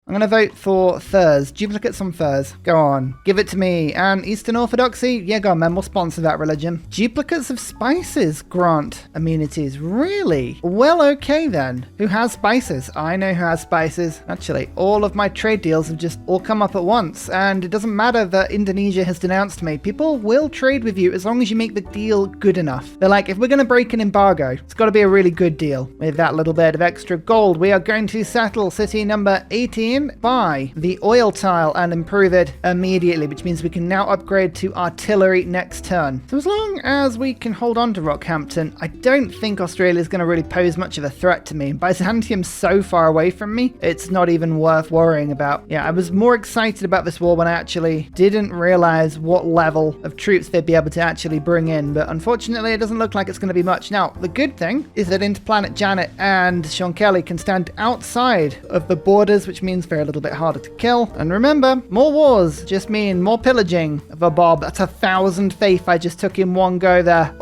I'm going to vote for furs. Duplicates on furs. Go on. Give it to me. And Eastern Orthodoxy? Yeah, go on, man. We'll sponsor that religion. Duplicates of spices grant immunities. Really? Well, okay then. Who has spices? I know who has spices. Actually, all of my trade deals have just all come up at once. And it doesn't matter that Indonesia has denounced me. People will trade with you as long as you make the deal good enough. They're like, if we're going to break an embargo, it's got to be a really good deal. With that little bit of extra gold, we are going to settle city number 18, buy the oil tile and improve it immediately, which means we can now upgrade to artillery next turn. So as long as we can hold on to Rockhampton, I don't think Australia is going to really pose much of a threat to me. Byzantium's so far away from me, it's not even worth worrying about. Yeah, I was more excited about this war when I actually didn't realize what level of troops they'd be able to actually bring in, but unfortunately it doesn't look like it's going to be much. Now, the good thing is that Interplanet Janet and Sean Kelly can stand outside of the borders, which means they're a little bit harder to kill. And remember, more wars just mean more pillaging of a Bob. That's 1,000 faith I just took in one go there.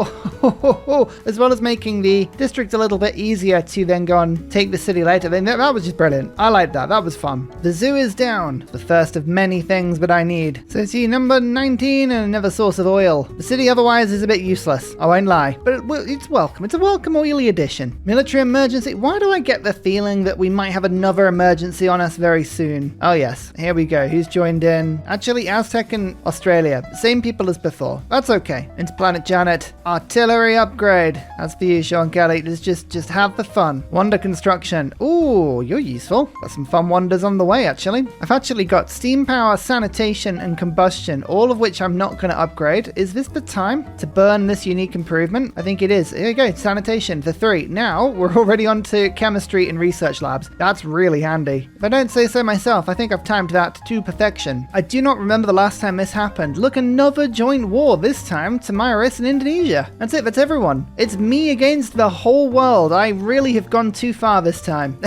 As well as making the district a little bit easier to then go and take the city later. That was just brilliant. I like that. That was fun. The zoo is down. The first of many things that I need. So see, number 19 and another source of oil. The city otherwise is a bit useless. I won't lie. But it's welcome. It's a welcome oily addition. Military emergency. Why do I get the feeling that we might have another emergency on us very soon? Oh yes, here we go. Who's joined in? Actually, Aztec and Australia. Same people as before. That's okay. Interplanet Janet. Artillery upgrade. That's for you, Sean Kelly. Let's just have the fun. Wonder construction. Ooh, you're useful. Got some fun wonders on the way, actually. I've actually got steam power, sanitation, and combustion, all of which I'm not going to upgrade. Is this the time to burn this unique improvement? I think it is. Here we go. Sanitation for 3. Now, we're already on to chemistry and research labs. That's really handy. If I don't say so myself, I think I've timed that to perfection. I do not remember the last time this happened. Look, another joint war, this time Tomyris and Indonesia. That's it. That's everyone. It's me against the whole world. I really have gone too far this time.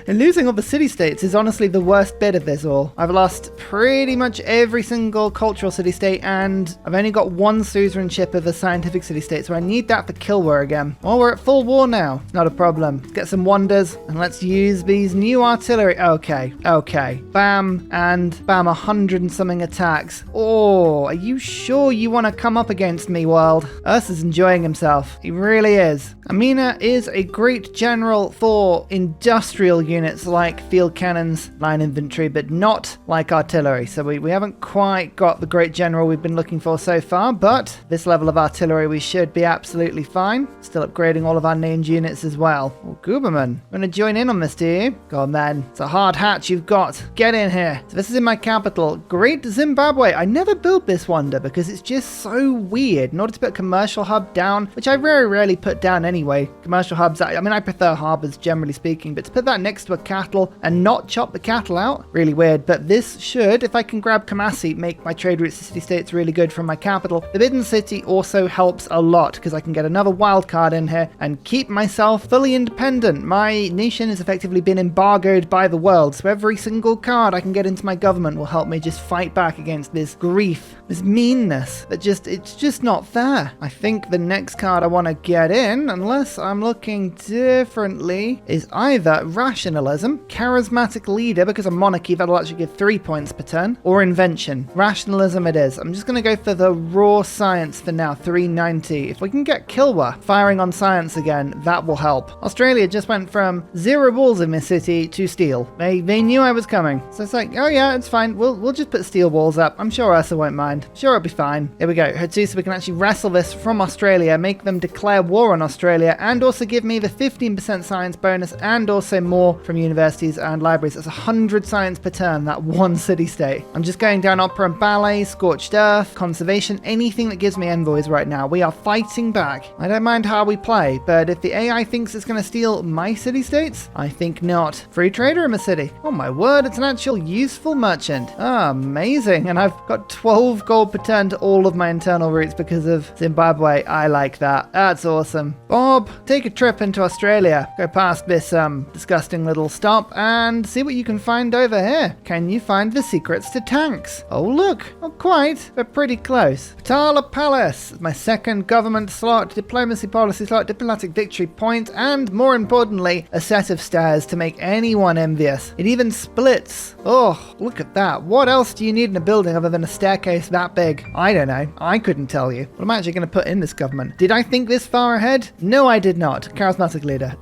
And losing all the city-states is honestly the worst bit of this all. I've lost pretty much every single cultural city-state, and I've only got one suzerainship of a scientific city-state, so I need that for Kilwa again. Well, we're at full war now. It's not a problem. Let's get some wonders, and let's use these new artillery. Okay. Bamm and Bamm, 100 and something attacks. Oh, are you sure you want to come up against me, world? Ursa's enjoying himself. He really is. Amina is a great general for industrial units like field cannons, line infantry, but not like artillery. So we haven't quite got the great general we've been looking for so far, but this level of artillery we should be absolutely fine. Still upgrading all of our named units as well. Oh, Guberman, want to join in on this, do you? Go on then. It's a hard hatch you've got. Get in here. So this is in my capital, Great Zimbabwe. I never built this wonder because it's just so weird. In order to put a commercial hub down, which I very rarely put down anyway. Commercial hubs, I mean, I prefer harbors generally speaking, but to put that next to a cattle and not chop the cattle out, really weird. But this should, if I can grab Kamasi, make my trade routes to city-states really good from my capital. The Bidden City also helps a lot because I can get another wild card in here and keep myself fully independent. My nation has effectively been embargoed by the world, so every single card I can get into my government will help me just fight back against this grief, this meanness that it's just not fair. I think the next card I want to get in, unless I'm looking differently, is either Rationalism, Charismatic Leader, because a monarchy that'll actually give 3 points per turn, or Invention. Rationalism it is. I'm just going to go for the raw science for now, 390. If we can get Kilwa firing on science again, that will help. Australia just went from 0 walls in this city to steel. They knew I was coming. So it's like, oh yeah, it's fine. We'll just put steel walls up. I'm sure Ursa won't mind. Sure, it'll be fine. Here we go. Hattusa, we can actually wrestle this from Australia, make them declare war on Australia, and also give me the 15% science bonus, and also more from universities and libraries. That's 100 science per turn, that one city-state. I'm just going down opera and ballet, scorched earth, conservation, anything that gives me envoys right now. We are fighting back. I don't mind how we play, but if the AI thinks it's going to steal my city-states, I think not. Free trader in my city. Oh my word, it's an actual useful merchant. Ah, amazing. And I've got 12 gold per turn to all of my internal routes because of Zimbabwe. I like that. That's awesome. Bob, take a trip into Australia. Go past this disgusting little stop and see what you can find over here. Can you find the secrets to tanks? Oh look, not quite, but pretty close. Patala Palace, my second government slot, diplomacy policy slot, diplomatic victory point, and more importantly, a set of stairs to make anyone envious. It even splits. Oh, look at that. What else do you need in a building other than a staircase that big? I don't know. I couldn't tell you. What am I actually going to put in this government? Did I think this far ahead? No, I did not. Charismatic leader.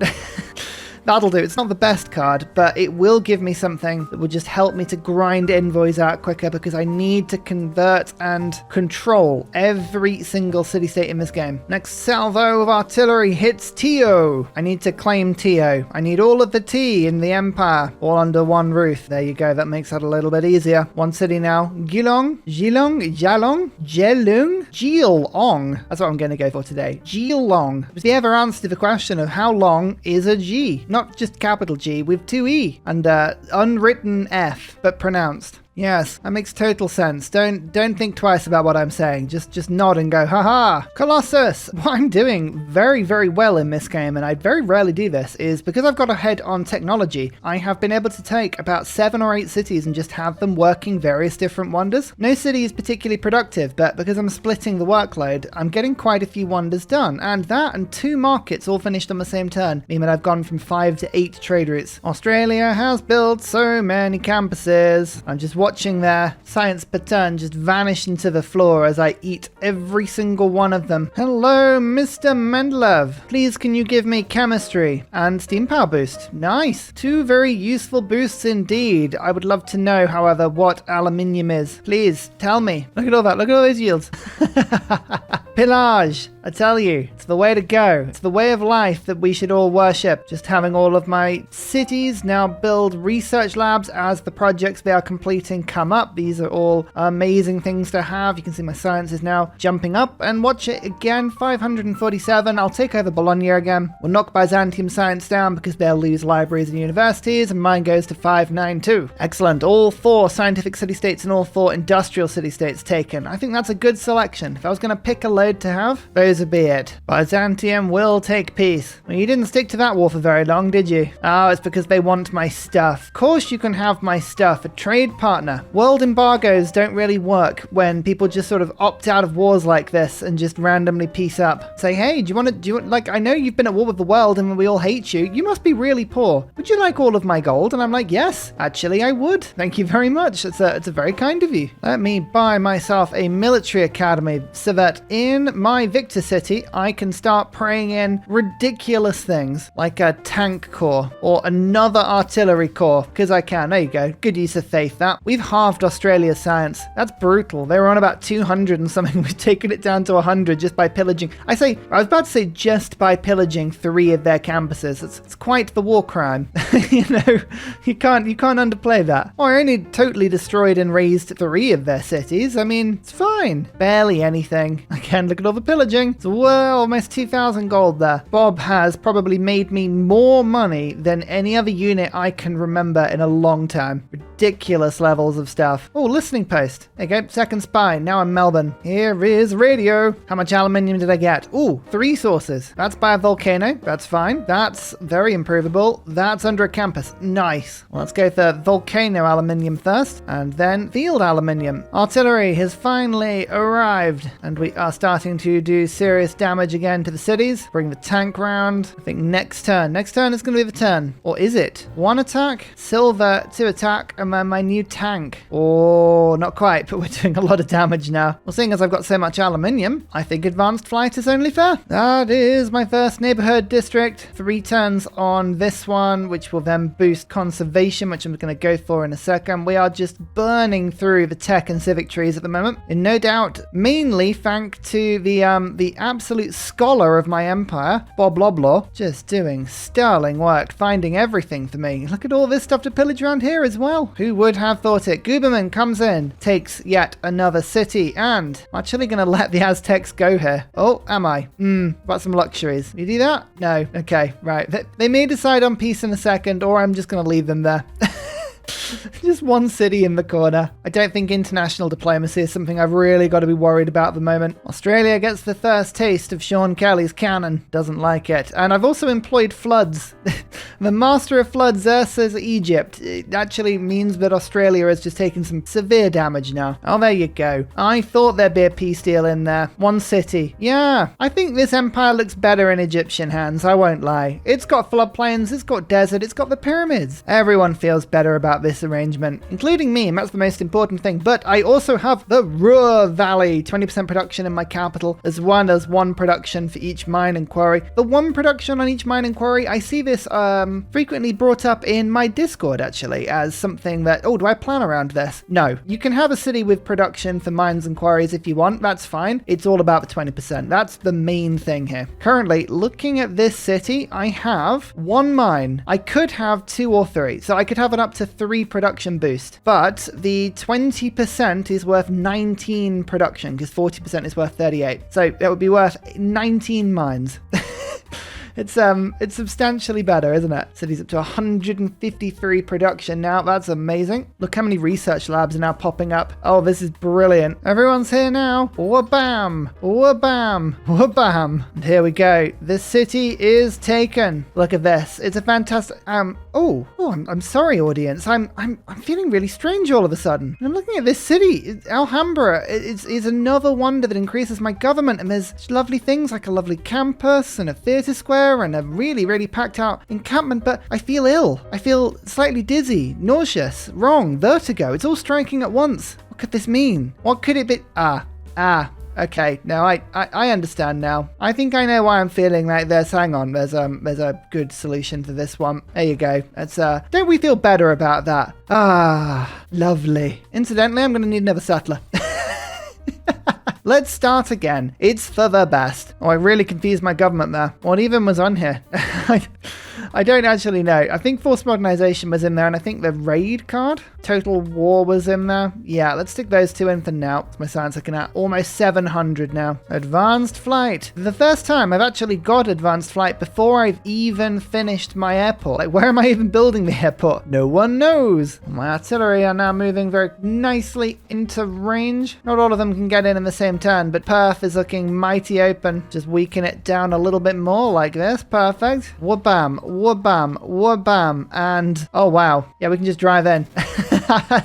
That'll do. It's not the best card, but it will give me something that will just help me to grind envoys out quicker because I need to convert and control every single city-state in this game. Next salvo of artillery hits Tio. I need to claim Tio. I need all of the T in the Empire, all under one roof. There you go. That makes that a little bit easier. One city now. Geelong, Jelong. That's what I'm going to go for today. Geelong. Was the ever answer to the question of how long is a G? Not just capital G with 2 E and unwritten F, but pronounced. Yes, that makes total sense. Don't think twice about what I'm saying. Just nod and go, haha. Colossus! What I'm doing very, very well in this game, and I very rarely do this, is because I've got ahead on technology, I have been able to take about 7 or 8 cities and just have them working various different wonders. No city is particularly productive, but because I'm splitting the workload, I'm getting quite a few wonders done. And that and 2 markets all finished on the same turn, meaning that I've gone from 5 to 8 trade routes. Australia has built so many campuses. I'm just watching their science per turn just vanish into the floor as I eat every single one of them. Hello, Mr. Mendeleev. Please, can you give me chemistry and steam power boost? Nice. 2 very useful boosts indeed. I would love to know, however, what aluminium is. Please, tell me. Look at all that. Look at all those yields. Pillage. I tell you, it's the way to go. It's the way of life that we should all worship. Just having all of my cities now build research labs as the projects they are completing come up. These are all amazing things to have. You can see my science is now jumping up, and watch it again, 547. I'll take over Bologna again. We'll knock Byzantium science down because they'll lose libraries and universities, and mine goes to 592. Excellent. All 4 scientific city-states and all 4 industrial city-states taken. I think that's a good selection. If I was going to pick a load to have, those would be it. Byzantium will take peace. Well, you didn't stick to that war for very long, did you? Oh, it's because they want my stuff. Of course you can have my stuff, a trade partner. World embargoes don't really work when people just sort of opt out of wars like this and just randomly peace up. Say, hey, do you want, like, I know you've been at war with the world and we all hate you. You must be really poor. Would you like all of my gold? And I'm like, yes, actually I would. Thank you very much. It's a very kind of you. Let me buy myself a military academy so that in my victor city, I can start praying in ridiculous things like a tank corps or another artillery corps, because I can. There you go. Good use of faith, that. We've halved Australia's science. That's brutal. They were on about 200 and something. We've taken it down to 100 just by pillaging. I was about to say just by pillaging 3 of their campuses. It's quite the war crime. You know, you can't underplay that. Oh, I only totally destroyed and razed 3 of their cities. I mean, it's fine. Barely anything. Again, look at all the pillaging. It's well, almost 2,000 gold there. Bob has probably made me more money than any other unit I can remember in a long time. Ridiculous levels of stuff. Oh, listening post. There you go. Second spy. Now I'm Melbourne. Here is radio. How much aluminium did I get? Ooh, 3 sources. That's by a volcano. That's fine. That's very improvable. That's under a campus. Nice. Well, let's go for volcano aluminium first, and then field aluminium. Artillery has finally arrived, and we are starting to do serious damage again to the cities. Bring the tank round. I think next turn is going to be the turn. Or is it? 1 attack, silver, 2 attack, and then my new tank. Oh, not quite, but we're doing a lot of damage now. Well, seeing as I've got so much aluminium, I think advanced flight is only fair. That is my first neighborhood district. 3 turns on this one, which will then boost conservation, which I'm going to go for in a second. We are just burning through the tech and civic trees at the moment. And no doubt, mainly thanks to the absolute scholar of my empire, Bob Loblaw, just doing sterling work, finding everything for me. Look at all this stuff to pillage around here as well. Who would have thought it? Guberman comes in, takes yet another city, and I'm actually going to let the Aztecs go here. Oh, am I? About some luxuries. You do that? No. Okay, right. They may decide on peace in a second, or I'm just going to leave them there. Just one city in the corner. I don't think international diplomacy is something I've really got to be worried about at the moment. Australia gets the first taste of Sean Kelly's cannon. Doesn't like it. And I've also employed floods. The master of floods versus Egypt. It actually means that Australia has just taken some severe damage now. Oh, there you go. I thought there'd be a peace deal in there. One city. Yeah, I think this empire looks better in Egyptian hands, I won't lie. It's got floodplains, it's got desert, it's got the pyramids. Everyone feels better about this arrangement, including me, and that's the most important thing. But I also have the Ruhr Valley, 20% production in my capital, as well as one production for each mine and quarry. The one production on each mine and quarry, I see this frequently brought up in my Discord, actually, as something that, oh, do I plan around this? No. You can have a city with production for mines and quarries if you want, that's fine. It's all about the 20%. That's the main thing here. Currently, looking at this city, I have one mine. I could have 2 or 3, so I could have an up to 3 production boost, but the 20% is worth 19 production because 40% is worth 38. So it would be worth 19 mines. It's substantially better, isn't it? City's up to 153 production now. That's amazing. Look how many research labs are now popping up. Oh, this is brilliant. Everyone's here now. Wabam! Wabam! Wabam! And here we go. The city is taken. Look at this. It's a fantastic... I'm sorry, audience. I'm feeling really strange all of a sudden. I'm looking at this city. Alhambra is another wonder that increases my government, and there's lovely things like a lovely campus and a theatre square and a really, really packed out encampment, but I feel ill. I feel slightly dizzy, nauseous, wrong, vertigo. It's all striking at once. What could this mean? What could it be? Okay, now I understand now. I think I know why I'm feeling like this. Hang on, there's a good solution for this one. There you go. It's don't we feel better about that? Lovely. Incidentally, I'm gonna need another settler. Let's start again. It's for the best. Oh, I really confused my government there. What even was on here? I don't actually know. I think forced modernization was in there, and I think the raid card, total war, was in there. Yeah, let's stick those 2 in for now. What's my science looking at? Almost 700 now. Advanced flight. The first time I've actually got advanced flight before I've even finished my airport. Like, where am I even building the airport? No one knows. My artillery are now moving very nicely into range. Not all of them can get in the same turn, but Perth is looking mighty open. Just weaken it down a little bit more like this. Perfect. Wabam. Wabam, wabam, and oh wow, yeah, we can just drive in.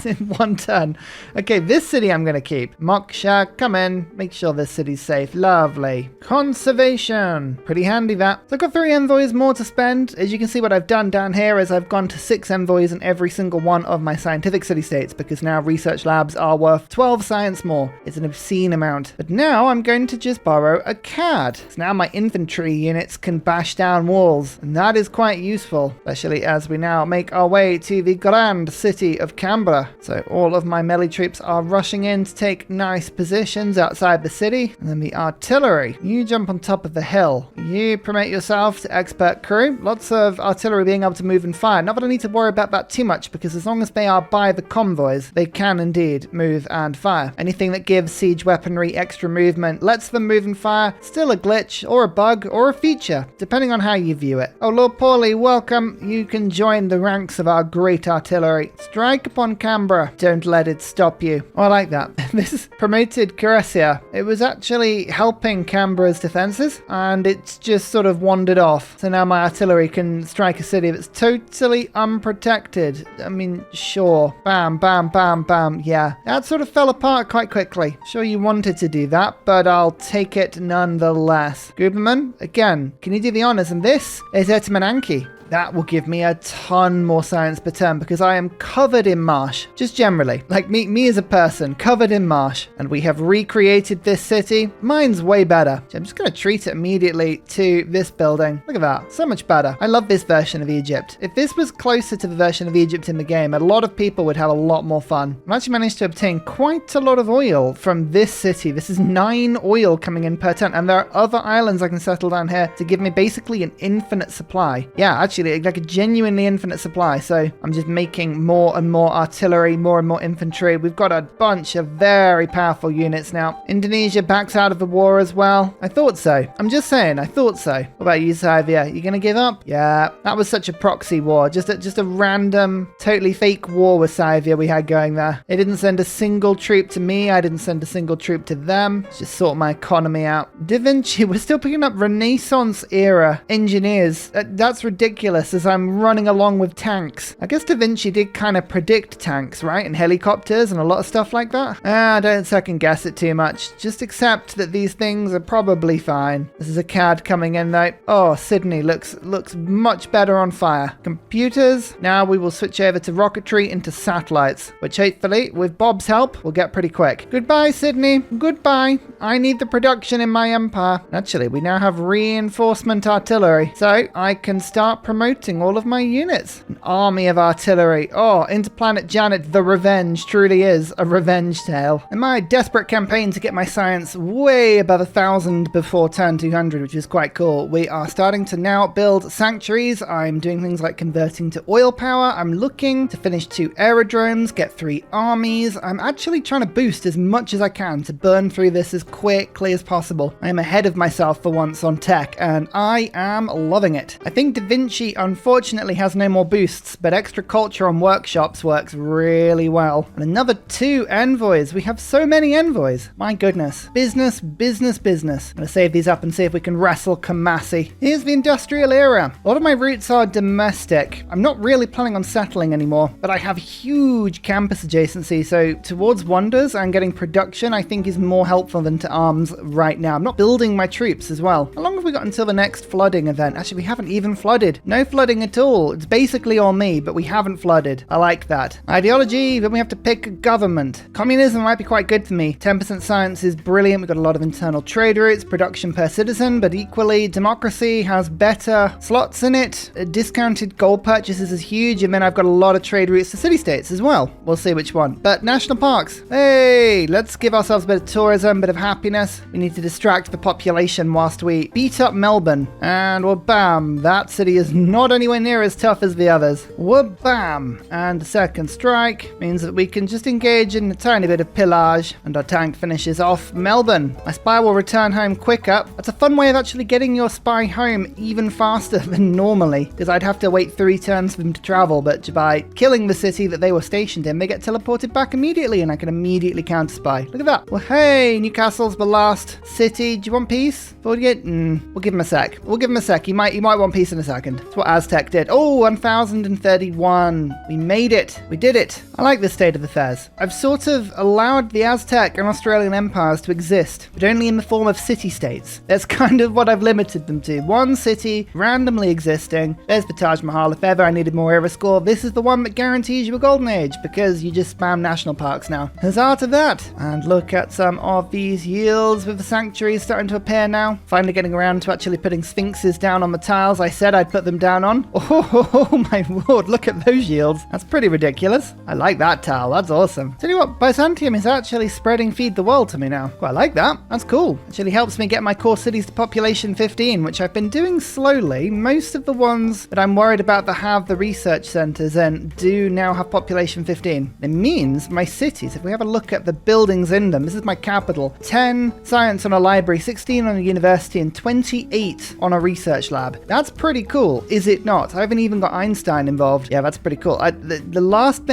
In one turn. Okay, this city I'm going to keep. Moksha, come in. Make sure this city's safe. Lovely. Conservation. Pretty handy that. So I've got 3 envoys more to spend. As you can see, what I've done down here is I've gone to 6 envoys in every single one of my scientific city-states, because now research labs are worth 12 science more. It's an obscene amount. But now I'm going to just borrow a CAD. So now my infantry units can bash down walls, and that is quite useful, especially as we now make our way to the grand city of Canberra. So all of my melee troops are rushing in to take nice positions outside the city. And then the artillery. You jump on top of the hill. You promote yourself to expert crew. Lots of artillery being able to move and fire. Not that I need to worry about that too much, because as long as they are by the convoys, they can indeed move and fire. Anything that gives siege weaponry extra movement lets them move and fire. Still a glitch or a bug or a feature, depending on how you view it. Oh, Lord Paulie, welcome. You can join the ranks of our great artillery. Strike upon Canberra. Don't let it stop you. Oh, I like that. This promoted Curecia. It was actually helping Canberra's defenses, and it's just sort of wandered off. So now my artillery can strike a city that's totally unprotected. I mean, sure. Bam, bam, bam, bam. Yeah, that sort of fell apart quite quickly. Sure you wanted to do that, but I'll take it nonetheless. Guberman, again, can you do the honors? And this is Etmananki. That will give me a ton more science per turn, because I am covered in marsh. Just generally. Like me as a person, covered in marsh. And we have recreated this city. Mine's way better. So I'm just going to treat it immediately to this building. Look at that. So much better. I love this version of Egypt. If this was closer to the version of Egypt in the game, a lot of people would have a lot more fun. I've actually managed to obtain quite a lot of oil from this city. This is 9 oil coming in per turn. And there are other islands I can settle down here to give me basically an infinite supply. Yeah, actually, actually, like a genuinely infinite supply. So I'm just making more and more artillery, more and more infantry. We've got a bunch of very powerful units now. Indonesia backs out of the war as well. I thought so. I'm just saying, I thought so. What about you, Serbia? You gonna give up? Yeah, that was such a proxy war. Just a random, totally fake war with Serbia we had going there. They didn't send a single troop to me. I didn't send a single troop to them. Let's just sort my economy out. Da Vinci, we're still picking up Renaissance era engineers. That's ridiculous as I'm running along with tanks. I guess Da Vinci did kind of predict tanks, right? And helicopters and a lot of stuff like that. Don't second guess it too much. Just accept that these things are probably fine. This is a CAD coming in though. Oh, Sydney looks much better on fire. Computers. Now we will switch over to rocketry into satellites, which hopefully with Bob's help will get pretty quick. Goodbye, Sydney. Goodbye. I need the production in my empire. Actually, we now have reinforcement artillery, so I can start promoting all of my units. An army of artillery. Oh, Interplanet Janet, the revenge truly is a revenge tale. In my desperate campaign to get my science way above 1,000 before turn 200, which is quite cool, we are starting to now build sanctuaries. I'm doing things like converting to oil power. I'm looking to finish 2 aerodromes, get 3 armies. I'm actually trying to boost as much as I can to burn through this as quickly as possible. I am ahead of myself for once on tech, and I am loving it. I think Da Vinci unfortunately has no more boosts, but extra culture on workshops works really well. And another 2 envoys. We have so many envoys. My goodness. Business, business, business. I'm going to save these up and see if we can wrestle Kamasi. Here's the industrial era. A lot of my roots are domestic. I'm not really planning on settling anymore, but I have huge campus adjacency, so towards wonders and getting production I think is more helpful than to arms right now. I'm not building my troops as well. How long have we got until the next flooding event? Actually, we haven't even flooded. No flooding at all. It's basically all me, but we haven't flooded. I like that. Ideology, then we have to pick a government. Communism might be quite good for me. 10% science is brilliant. We've got a lot of internal trade routes, production per citizen, but equally democracy has better slots in it. Discounted gold purchases is huge, and then I've got a lot of trade routes to city-states as well. We'll see which one. But national parks. Hey, let's give ourselves a bit of tourism, a bit of happiness. We need to distract the population whilst we beat up Melbourne. And well, bam, that city is not anywhere near as tough as the others. Well, bam. And the second strike means that we can just engage in a tiny bit of pillage, and our tank finishes off Melbourne. My spy will return home quicker. That's a fun way of actually getting your spy home even faster than normally, because I'd have to wait 3 turns for them to travel, but by killing the city that they were stationed in, they get teleported back immediately, and I can immediately counter spy. Look at that. Well, hey, Newcastle's the last city. Do you want peace? 48? We'll give him a sec. We'll give him a sec. He might want peace in a second. That's what Aztec did. Oh, 1031. We made it. We did it. I like this state of affairs. I've sort of allowed the Aztec and Australian empires to exist, but only in the form of city-states. That's kind of what I've limited them to. One city randomly existing. There's the Taj Mahal. If ever I needed more era score, this is the one that guarantees you a golden age, because you just spam national parks now. Huzzah to that. And look at some of these yields with the sanctuaries starting to appear now. Finally getting around to actually putting sphinxes down on the tiles I said I'd put them down on. Oh my lord, look at those yields. That's pretty ridiculous. I like that tile. That's awesome. Tell you what, Byzantium is actually spreading Feed the World to me now. Quite like that. That's cool. Actually helps me get my core cities to population 15, which I've been doing slowly. Most of the ones that I'm worried about that have the research centers and do now have population 15. It means my cities, if we have a look at the buildings in them, this is my capital, 10 science on a library, 16 on a university, and 28 on a research lab. That's pretty cool, is it not? I haven't even got Einstein involved. Yeah, that's pretty cool. The last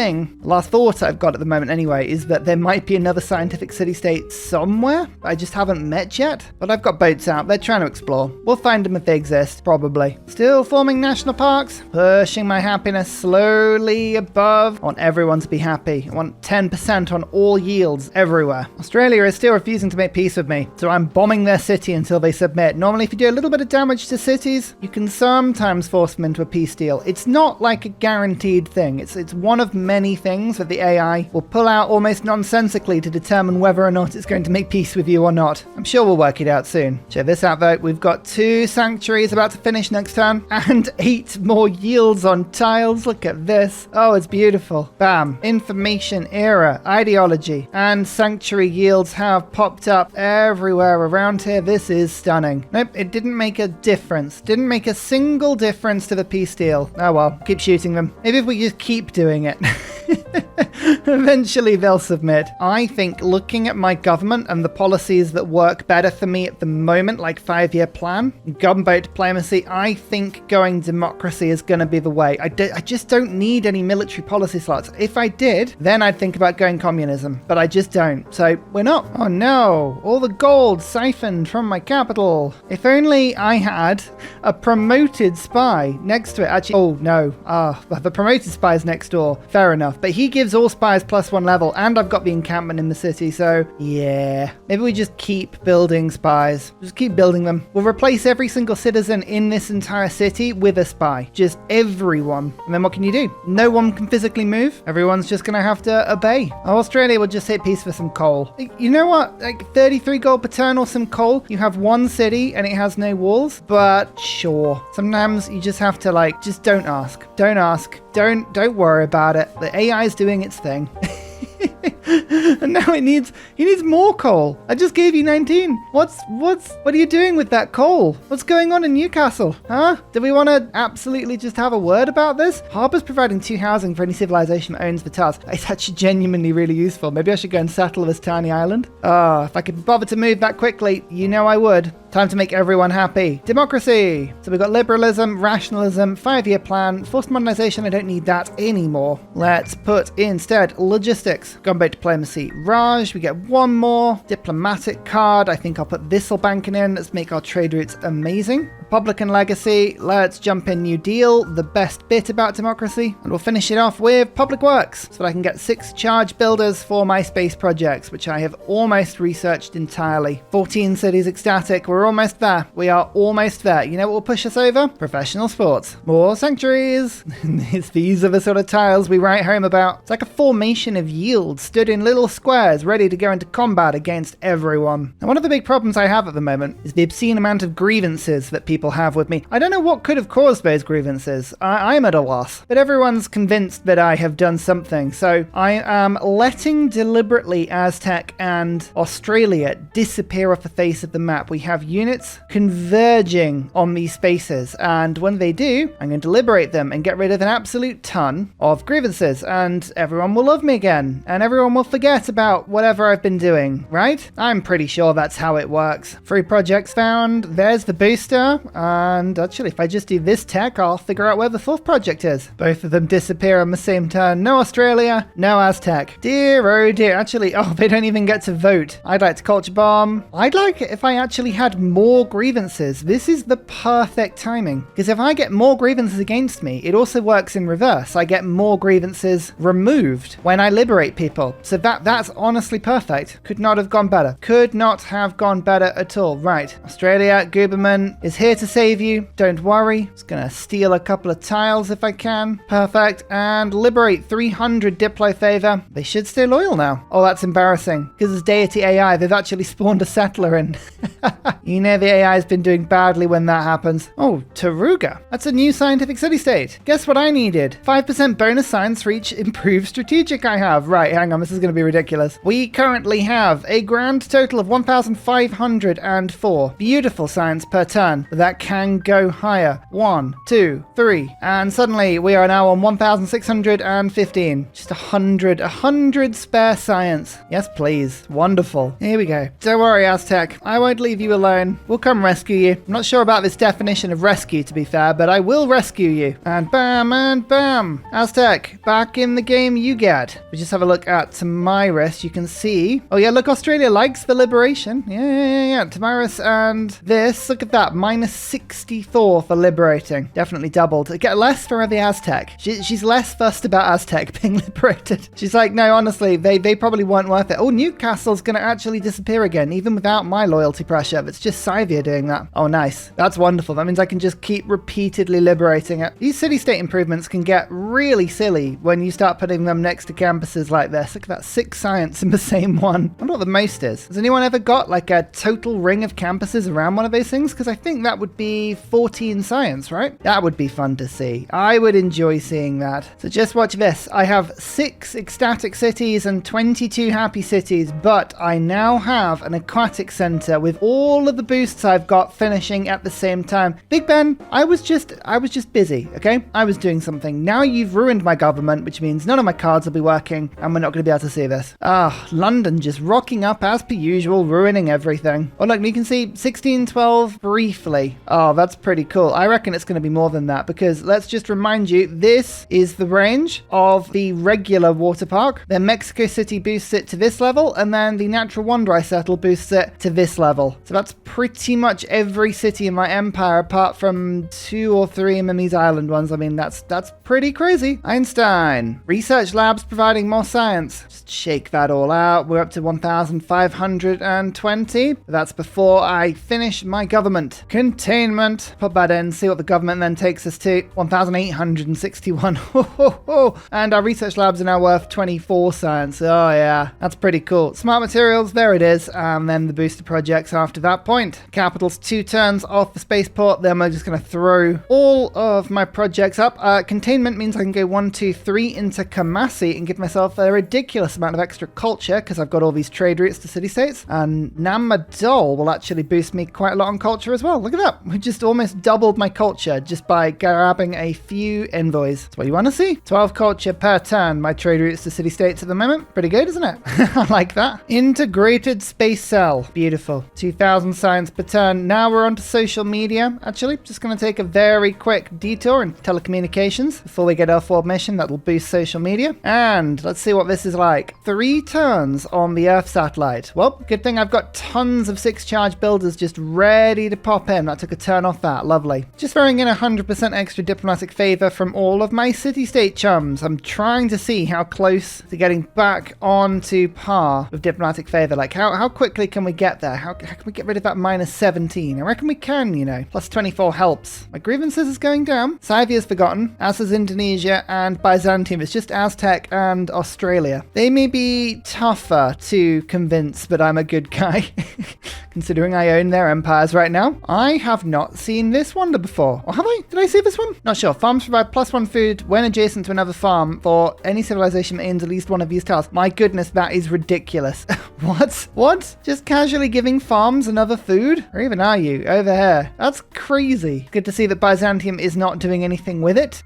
thought I've got at the moment anyway, is that there might be another scientific city-state somewhere I just haven't met yet. But I've got boats out. They're trying to explore. We'll find them if they exist, probably. Still forming national parks. Pushing my happiness slowly above. I want everyone to be happy. I want 10% on all yields everywhere. Australia is still refusing to make peace with me, so I'm bombing their city until they submit. Normally, if you do a little bit of damage to cities, you can sometimes force them into a peace deal. It's not not like a guaranteed thing. It's one of many things that the AI will pull out almost nonsensically to determine whether or not it's going to make peace with you or not. I'm sure we'll work it out soon. Check this out though. We've got 2 sanctuaries about to finish next turn and 8 more yields on tiles. Look at this. Oh, it's beautiful. Bam. Information era, ideology, and sanctuary yields have popped up everywhere around here. This is stunning. Nope, it didn't make a difference. Didn't make a single difference to the peace deal. Oh well, keep shooting them. Maybe if we just keep doing it. Eventually they'll submit. I think looking at my government and the policies that work better for me at the moment, like 5-year plan, gunboat diplomacy, I think going democracy is going to be the way. I just don't need any military policy slots. If I did, then I'd think about going communism, but I just don't. So we're not. Oh no, all the gold siphoned from my capital. If only I had a promoted spy next to it. Actually, oh no, the promoted spy is next door. Fair enough, but he gives all spies +1 level, and I've got the encampment in the city, so yeah. Maybe we just keep building spies. Just keep building them. We'll replace every single citizen in this entire city with a spy. Just everyone. And then what can you do? No one can physically move. Everyone's just gonna have to obey. Australia will just hit peace for some coal. You know what? Like 33 gold per turn or some coal. You have one city and it has no walls, but sure. Sometimes you just have to just don't ask. Don't ask. Don't worry about it. The AI is doing its thing. And now he needs more coal. I just gave you 19. What are you doing with that coal? What's going on in Newcastle? Huh? Do we want to absolutely just have a word about this? Harbour's providing 2 housing for any civilization that owns the tiles. It's actually genuinely really useful. Maybe I should go and settle this tiny island. If I could bother to move that quickly, you know I would. Time to make everyone happy. Democracy. So we've got liberalism, rationalism, 5-year plan, forced modernization. I don't need that anymore. Let's put instead logistics, gunboat diplomacy, Raj. We get 1 more diplomatic card. I think I'll put Thistle banking in. Let's make our trade routes amazing. Republican legacy. Let's jump in New Deal, the best bit about democracy. And we'll finish it off with public works so that I can get 6 charge builders for my space projects, which I have almost researched entirely. 14 cities ecstatic. We're almost there. We are almost there. You know what will push us over? Professional sports. More sanctuaries. These are the sort of tiles we write home about. It's like a formation of yields stood in little squares ready to go into combat against everyone. And one of the big problems I have at the moment is the obscene amount of grievances that people have with me. I don't know what could have caused those grievances. I'm at a loss. But everyone's convinced that I have done something. So I am letting deliberately Aztec and Australia disappear off the face of the map. We have units converging on these spaces, and when they do, I'm going to liberate them and get rid of an absolute ton of grievances, and everyone will love me again, and everyone will forget about whatever I've been doing, right? I'm pretty sure that's how it works. 3 projects found, there's the booster, and actually if I just do this tech, I'll figure out where the 4th project is. Both of them disappear on the same turn. No Australia, no Aztec. Dear oh dear, actually, they don't even get to vote. I'd like to culture bomb. I'd like it if I actually had more grievances. This is the perfect timing, because if I get more grievances against me, it also works in reverse. I get more grievances removed when I liberate people. So that's honestly perfect. Could not have gone better. Could not have gone better at all. Right, Australia, Guberman is here to save you. Don't worry. Just gonna steal a couple of tiles if I can. Perfect. And liberate 300 Diplo favor. They should stay loyal now. Oh, that's embarrassing, because as Deity AI, they've actually spawned a settler in. You know the AI has been doing badly when that happens. Oh, Taruga. That's a new scientific city-state. Guess what I needed? 5% bonus science for each improved strategic I have. Right, hang on, this is going to be ridiculous. We currently have a grand total of 1,504 beautiful science per turn. That can go higher. 1, 2, 3. And suddenly we are now on 1,615. Just 100 spare science. Yes, please. Wonderful. Here we go. Don't worry, Aztec. I won't leave you alone. We'll come rescue you. I'm not sure about this definition of rescue, to be fair, but I will rescue you. And bam, and bam. Aztec, back in the game you get. We just have a look at Tamiris. You can see. Oh yeah, look, Australia likes the liberation. Yeah. Tamiris and this. Look at that. 64 for liberating. Definitely doubled. Get less for the Aztec. She's less fussed about Aztec being liberated. She's like, no, honestly, they probably weren't worth it. Oh, Newcastle's going to actually disappear again, even without my loyalty pressure. It's just Scythia doing that. Oh, nice. That's wonderful. That means I can just keep repeatedly liberating it. These city-state improvements can get really silly when you start putting them next to campuses like this. Look at that, 6 science in the same one. I wonder what the most is. Has anyone ever got like a total ring of campuses around one of those things? Because I think that would be 14 science, right? That would be fun to see. I would enjoy seeing that. So just watch this. I have 6 ecstatic cities and 22 happy cities, but I now have an aquatic center with all of the boosts I've got finishing at the same time. Big Ben, I was just busy, okay? I was doing something. Now you've ruined my government, which means none of my cards will be working and we're not going to be able to see this. London just rocking up as per usual, ruining everything. Oh, look, you can see 1612 briefly. Oh, that's pretty cool. I reckon it's going to be more than that because let's just remind you, this is the range of the regular water park. Then Mexico City boosts it to this level, and then the Natural Wonder I Settle boosts it to this level. So that's pretty much every city in my empire apart from 2 or 3 Mimi's Island ones. I mean, that's pretty crazy. Einstein. Research labs providing more science. Just shake that all out. We're up to 1,520. That's before I finish my government. Containment. Put that in, see what the government then takes us to. 1,861. And our research labs are now worth 24 science. Oh yeah, that's pretty cool. Smart materials, there it is. And then the booster projects after that point. Capital's 2 turns off the spaceport. Then we're just going to throw all of my projects up. Containment means I can go 1, 2, 3 into Kamasi and give myself a ridiculous amount of extra culture because I've got all these trade routes to city-states. And Namadol will actually boost me quite a lot on culture as well. Look at that. We just almost doubled my culture just by grabbing a few envoys. That's what you want to see. 12 culture per turn. My trade routes to city-states at the moment. Pretty good, isn't it? I like that. Integrated space cell. Beautiful. 2,000 science per turn. Now we're on to social media. Actually, just going to take a very quick detour in telecommunications before we get our forward mission. That'll boost social media. And let's see what this is like. 3 turns on the Earth satellite. Well, good thing I've got tons of 6 charge builders just ready to pop in. That took a turn off that. Lovely. Just throwing in 100% extra diplomatic favor from all of my city-state chums. I'm trying to see how close to getting back on to par with diplomatic favor. Like, how quickly can we get there? How can we get rid of that minus 17? I reckon we can, you know. Plus 24 helps. My grievances is going down. Scythia's forgotten, as is Indonesia and Byzantium. It's just Aztec and Australia. They may be tougher to convince, but I'm a good guy. Considering I own their empires right now. I have not seen this wonder before. Or have I? Did I see this one? Not sure. Farms provide +1 food when adjacent to another farm for any civilization that owns at least one of these tiles. My goodness, that is ridiculous. What? What? Just casually giving farms another food? Or even are you? Over here. That's crazy. Good to see that Byzantium is not doing anything with it.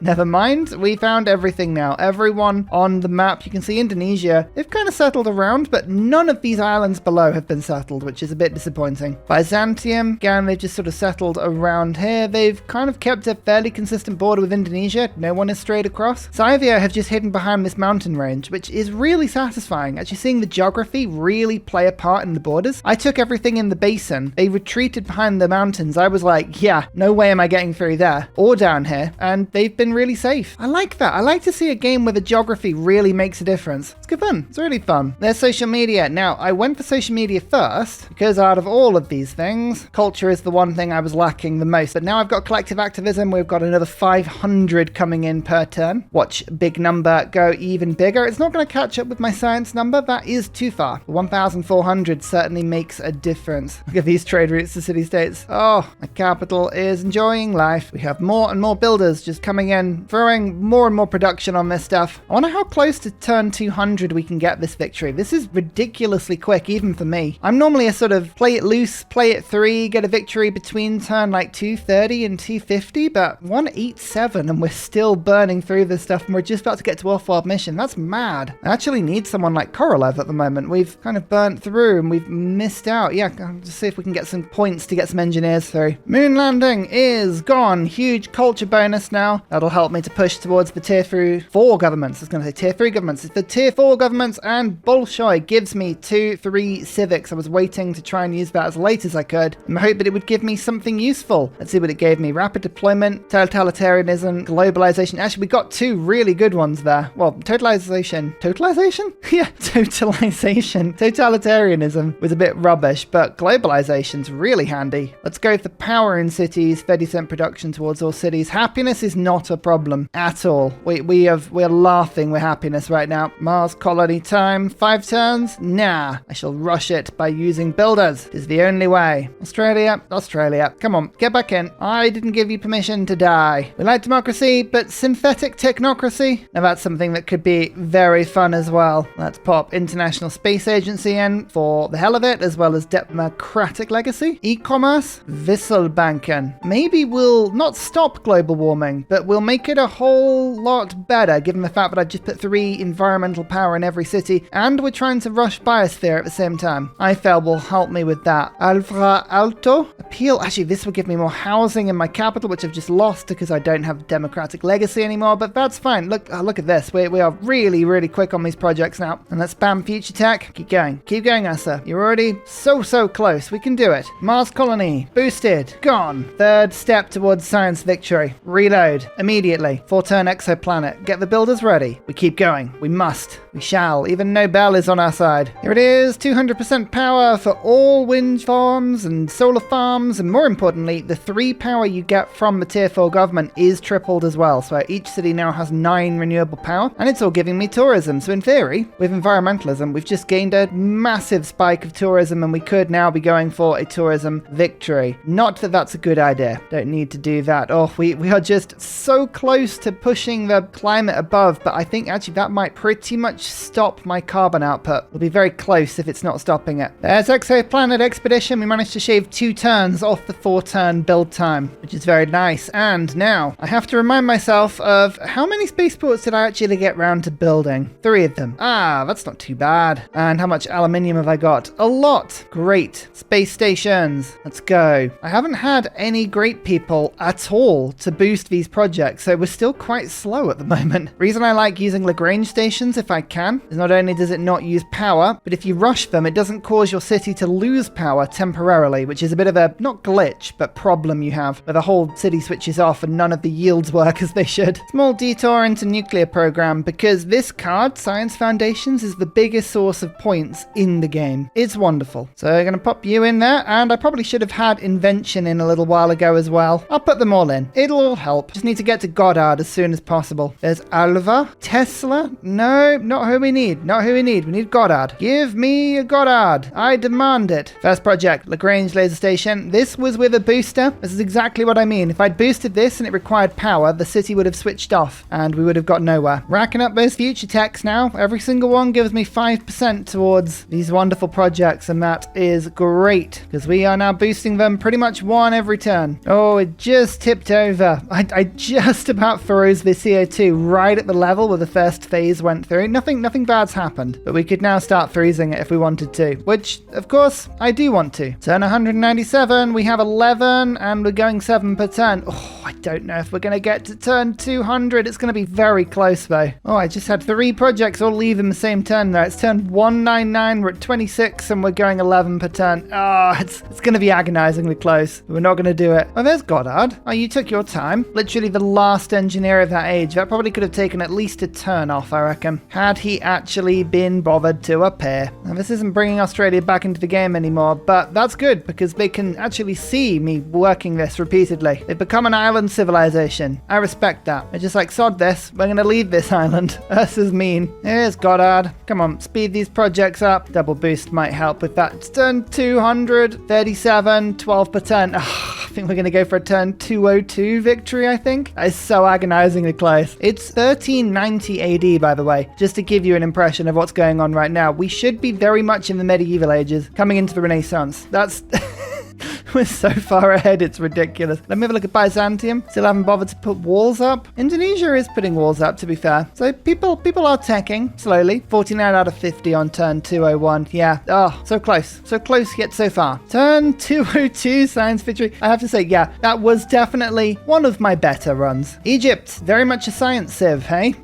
Never mind, we found everything now. Everyone on the map. You can see Indonesia. They've kind of settled around, but none of these islands below have been settled, which is a bit disappointing. Byzantium, again, they've just sort of settled around here. They've kind of kept a fairly consistent border with Indonesia. No one has strayed across. Scythia have just hidden behind this mountain range, which is really satisfying. Actually seeing the geography really play a part in the borders. I took everything in the basin. They retreated behind the mountains. I was like, yeah, no way am I getting through there or down here. And they've been really safe. I like that. I like to see a game where the geography really makes a difference. It's good fun. It's really fun. There's social media. Now, I went for social media first because out of all of these things, culture is the one thing I was lacking the most. But now I've got collective activism. We've got another 500 coming in per turn. Watch big number go even bigger. It's not going to catch up with my science number. That is too far. 1,400 certainly makes a difference. Look at these trade routes to city-states. Oh, my capital is enjoying life. We have more and more builders just coming in, throwing more and more production on this stuff. I wonder how close to turn 200 we can get this victory. This is ridiculously quick, even for me. I'm normally a sort of play it loose, play it 3, get a victory between turn like 230 and 250, but 187 and we're still burning through this stuff and we're just about to get to off-world mission. That's mad. I actually need someone like Korolev at the moment. We've kind of burnt through and we've missed out. Yeah, I'll just see if we can get some points to get some engineers through. Moon landing is gone. Huge culture culture bonus now. That'll help me to push towards the tier 4 governments. I was going to say tier 3 governments. It's the tier 4 governments, and Bolshoi gives me 2-3 civics. I was waiting to try and use that as late as I could in the hope that it would give me something useful. Let's see what it gave me. Rapid deployment, totalitarianism, globalization. Actually, we got 2 really good ones there. Well, totalization? Yeah, totalization. Totalitarianism was a bit rubbish, but globalization's really handy. Let's go for power in cities, 30% production towards all cities. Happiness is not a problem at all. We're laughing with happiness right now. Mars colony time, 5 turns? Nah, I shall rush it by using builders. It is the only way. Australia, come on, get back in. I didn't give you permission to die. We like democracy, but synthetic technocracy? Now that's something that could be very fun as well. Let's pop International Space Agency in for the hell of it, as well as democratic legacy. E-commerce, Wisselbanken. Maybe we'll not stop global warming, but we'll make it a whole lot better, given the fact that I've just put 3 environmental power in every city, and we're trying to rush biosphere at the same time. IFEL will help me with that. Alfra Alto. Appeal. Actually, this will give me more housing in my capital, which I've just lost because I don't have democratic legacy anymore, but that's fine. Look at this. We are really, really quick on these projects now. And let's spam future tech. Keep going, Asa. You're already so close. We can do it. Mars colony. Boosted. Gone. 3rd step towards science victory. Reload. Immediately. 4-turn exoplanet. Get the builders ready. We keep going. We must. We shall. Even Nobel is on our side. Here it is. 200% power for all wind farms and solar farms. And more importantly, the 3 power you get from the tier 4 government is tripled as well. So each city now has 9 renewable power. And it's all giving me tourism. So in theory, with environmentalism, we've just gained a massive spike of tourism, and we could now be going for a tourism victory. Not that that's a good idea. Don't need to do that. Oh, we are just so close to pushing the climate above, but I think actually that might pretty much stop my carbon output. We'll be very close if it's not stopping it. There's Exoplanet Expedition. We managed to shave 2 turns off the 4-turn build time, which is very nice. And now I have to remind myself of how many spaceports did I actually get round to building? 3 of them. Ah, that's not too bad. And how much aluminium have I got? A lot. Great. Space stations. Let's go. I haven't had any great people at all to boost these projects, so we're still quite slow at the moment. Reason I like using Lagrange stations if I can is not only does it not use power, but if you rush them, it doesn't cause your city to lose power temporarily, which is a bit of a, not glitch, but problem you have, where the whole city switches off and none of the yields work as they should. Small detour into nuclear program, because this card, Science Foundations, is the biggest source of points in the game. It's wonderful. So I'm going to pop you in there, and I probably should have had invention in a little while ago as well. I'll put them all in. It'll all help. Just need to get to Goddard as soon as possible. There's Alva, Tesla. No, not who we need. Not who we need. We need Goddard. Give me a Goddard. I demand it. First project, Lagrange laser station. This was with a booster. This is exactly what I mean. If I'd boosted this and it required power, the city would have switched off and we would have got nowhere. Racking up those future techs now. Every single one gives me 5% towards these wonderful projects, and that is great because we are now boosting them pretty much 1 every turn. Oh, it just tipped over. I just about froze the CO2 right at the level where the first phase went through. Nothing bad's happened, but we could now start freezing it if we wanted to, which of course I do want to. Turn 197, we have 11 and we're going 7 per turn. Oh, I don't know if we're going to get to turn 200. It's going to be very close though. Oh, I just had 3 projects all leave in the same turn there. It's turn 199, we're at 26 and we're going 11 per turn. Oh, it's going to be agonizingly close. We're not going to do it. Oh, there's Goddard. Oh, you took your time. Literally the last engineer of that age. That probably could have taken at least a turn off, I reckon, had he actually been bothered to appear. Now, this isn't bringing Australia back into the game anymore, but that's good because they can actually see me working this repeatedly. They've become an island civilization. I respect that. They're just like, sod this. We're going to leave this island. Us is mean. Here's Goddard. Come on, speed these projects up. Double boost might help with that. It's turn 200, 37, 12 per turn. Oh, I think we're going to go for a turn 202 victory, I think. That is so agonizingly close. It's 1390 AD, by the way, just to give you an impression of what's going on right now. We should be very much in the medieval ages, coming into the Renaissance. That's We're so far ahead, it's ridiculous. Let me have a look at Byzantium. Still haven't bothered to put walls up. Indonesia is putting walls up, to be fair. So people are teching slowly. 49 out of 50 on turn 201. Yeah. Oh, so close. So close yet so far. Turn 202, science victory. I have to say, yeah, that was definitely one of my better runs. Egypt, very much a science civ, hey?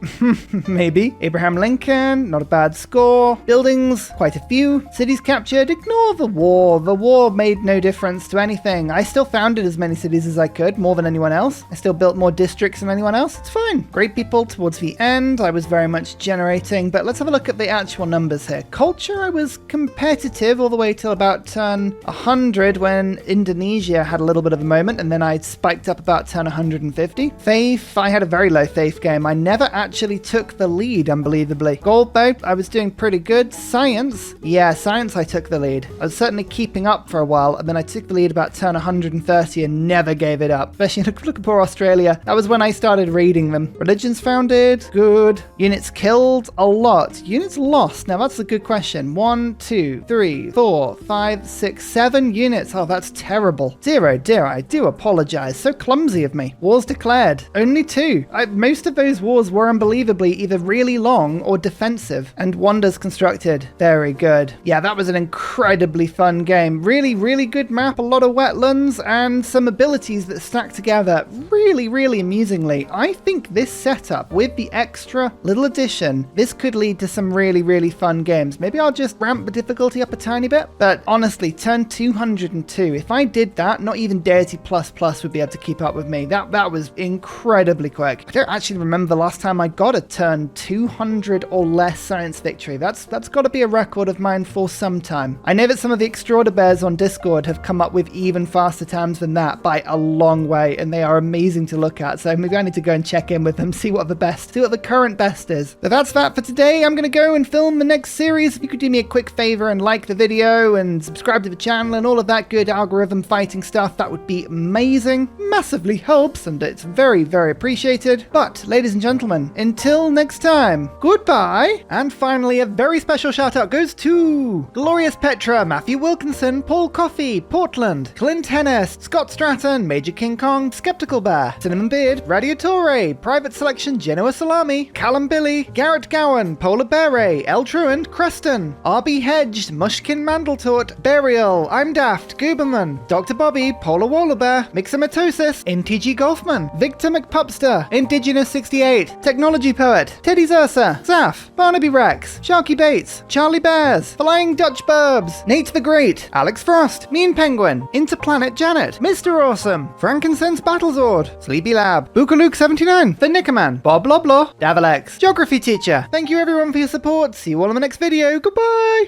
Maybe. Abraham Lincoln, not a bad score. Buildings, quite a few. Cities captured, ignore the war. The war made no difference to anything. I still founded as many cities as I could, more than anyone else. I still built more districts than anyone else. It's fine. Great people towards the end. I was very much generating, but let's have a look at the actual numbers here. Culture, I was competitive all the way till about turn 100 when Indonesia had a little bit of a moment, and then I spiked up about turn 150. Faith, I had a very low faith game. I never actually took the lead, unbelievably. Gold, though, I was doing pretty good. Science, yeah, science I took the lead. I was certainly keeping up for a while, and then I took the lead about turn 130 and never gave it up. Especially look at poor Australia. That was when I started reading them. Religions founded, good. Units killed, a lot. Units lost, now that's a good question. 1, 2, 3, 4, 5, 6, 7 units. Oh, that's terrible. 0, dear, I do apologize. So clumsy of me. Wars declared, only 2. Most of those wars were unbelievably either really long or defensive, and wonders constructed. Very good. Yeah, that was an incredibly fun game. Really, really good map, a lot of wetlands, and some abilities that stack together really, really amusingly. I think this setup, with the extra little addition, this could lead to some really, really fun games. Maybe I'll just ramp the difficulty up a tiny bit, but honestly, turn 202, if I did that, not even Deity++ would be able to keep up with me. That was incredibly quick. I don't actually remember the last time I got a turn 200 or less science victory. That's got to be a record of mine for some time. I know that some of the Extraordinaires on Discord have come up with even faster times than that by a long way, and they are amazing to look at. So maybe I need to go and check in with them, see what the current best is. But that's that for today. I'm going to go and film the next series. If you could do me a quick favor and like the video and subscribe to the channel and all of that good algorithm fighting stuff, that would be amazing. Massively helps, and it's very, very appreciated. But ladies and gentlemen, until next time, goodbye. And finally, a very special shout out goes to Glorious Petra, Matthew Wilkinson, Paul Coffey, Portland, Clint Hennis, Scott Stratton, Major King Kong, Skeptical Bear, Cinnamon Beard, Radiatore, Private Selection, Genoa Salami, Callum Billy, Garrett Gowan, Polar Beret, El Truant, Creston, RB Hedged, Mushkin Mandletort, Burial, I'm Daft, Gooberman, Dr. Bobby, Polar Wallabear, Mixomatosis, NTG Golfman, Victor McPupster, Indigenous 68, Technology Poet, Teddy Zersa, Zaf, Barnaby Rex, Sharky Bates, Charlie Bears, Flying Dutch Burbs, Nate the Great, Alex Frost, Mean Penguin, Interplanet Janet, Mr. Awesome, Frankincense Battlezord, Sleepy Lab, Bookaluk 79, The Nickerman, Bob Loblaw, Davalex, Geography Teacher. Thank you everyone for your support. See you all in the next video. Goodbye!